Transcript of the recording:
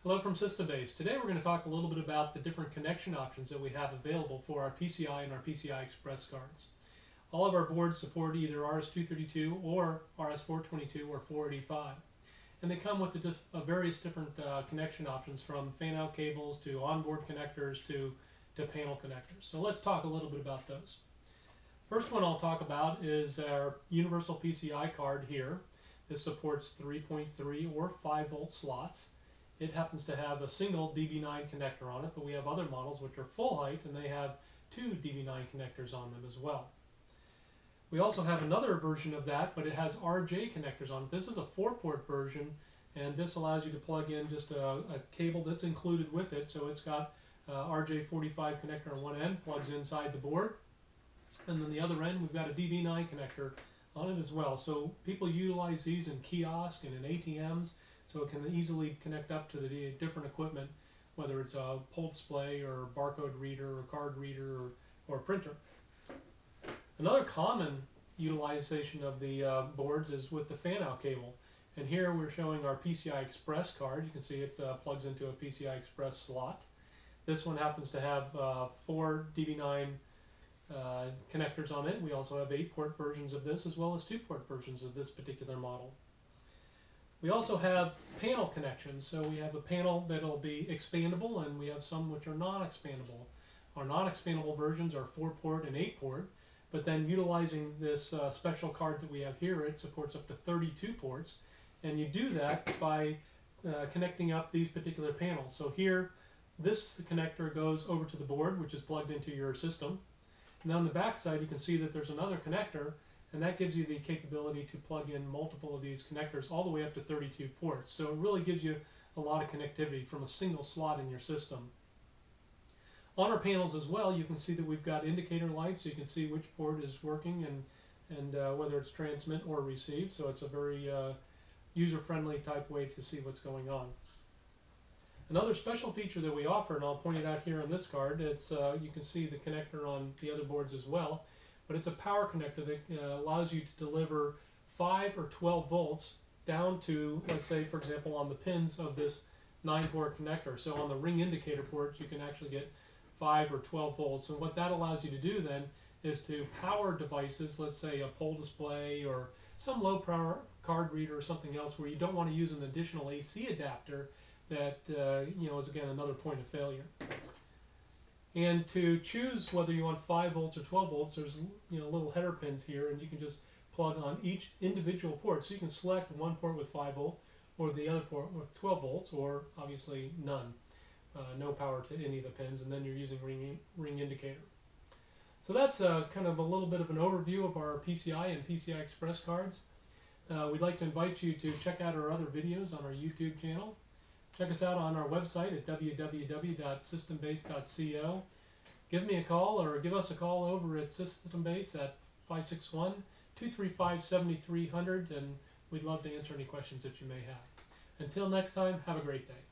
Hello from System Base. Today we're going to talk a little bit about the different connection options that we have available for our PCI and our PCI Express cards. All of our boards support either RS232 or RS422 or 485. And they come with various different connection options, from fan-out cables to onboard connectors to panel connectors. So let's talk a little bit about those. First one I'll talk about is our universal PCI card here. This supports 3.3 or 5 volt slots. It happens to have a single DB9 connector on it, but we have other models which are full height and they have 2 DB9 connectors on them as well. We also have another version of that, but it has RJ connectors on it. This is a 4-port version, and this allows you to plug in just a cable that's included with it. So it's got RJ45 connector on one end, plugs inside the board, and then the other end we've got a DB9 connector on it as well. So people utilize these in kiosks and in ATMs, so it can easily connect up to the different equipment, whether it's a pull display or barcode reader or card reader or printer. Another common utilization of the boards is with the fan-out cable. And here we're showing our PCI Express card. You can see it plugs into a PCI Express slot. This one happens to have 4 DB9 connectors on it. We also have 8-port versions of this, as well as 2-port versions of this particular model. We also have panel connections. So we have a panel that'll be expandable, and we have some which are non-expandable. Our non-expandable versions are 4-port and 8-port, but then utilizing this special card that we have here, it supports up to 32 ports, and you do that by connecting up these particular panels. So here, this connector goes over to the board, which is plugged into your system. And on the back side, you can see that there's another connector, and that gives you the capability to plug in multiple of these connectors all the way up to 32 ports. So it really gives you a lot of connectivity from a single slot in your system. On our panels as well, you can see that we've got indicator lights, so you can see which port is working and whether it's transmit or receive. So it's a very user-friendly type way to see what's going on. Another special feature that we offer, and I'll point it out here on this card, it's you can see the connector on the other boards as well, but it's a power connector that allows you to deliver 5 or 12 volts down to, let's say, for example, on the pins of this 9-port connector. So on the ring indicator port, you can actually get 5 or 12 volts. And what that allows you to do then is to power devices, let's say a pull display or some low power card reader or something else where you don't want to use an additional AC adapter that is again another point of failure. And to choose whether you want 5 volts or 12 volts, there's little header pins here, and you can just plug on each individual port. So you can select one port with 5 volt or the other port with 12 volts, or obviously none. No power to any of the pins, and then you're using ring indicator. So that's kind of a little bit of an overview of our PCI and PCI Express cards. We'd like to invite you to check out our other videos on our YouTube channel. Check us out on our website at www.systembase.co. Give me a call, or give us a call over at System Base at 561-235-7300, and we'd love to answer any questions that you may have. Until next time, have a great day.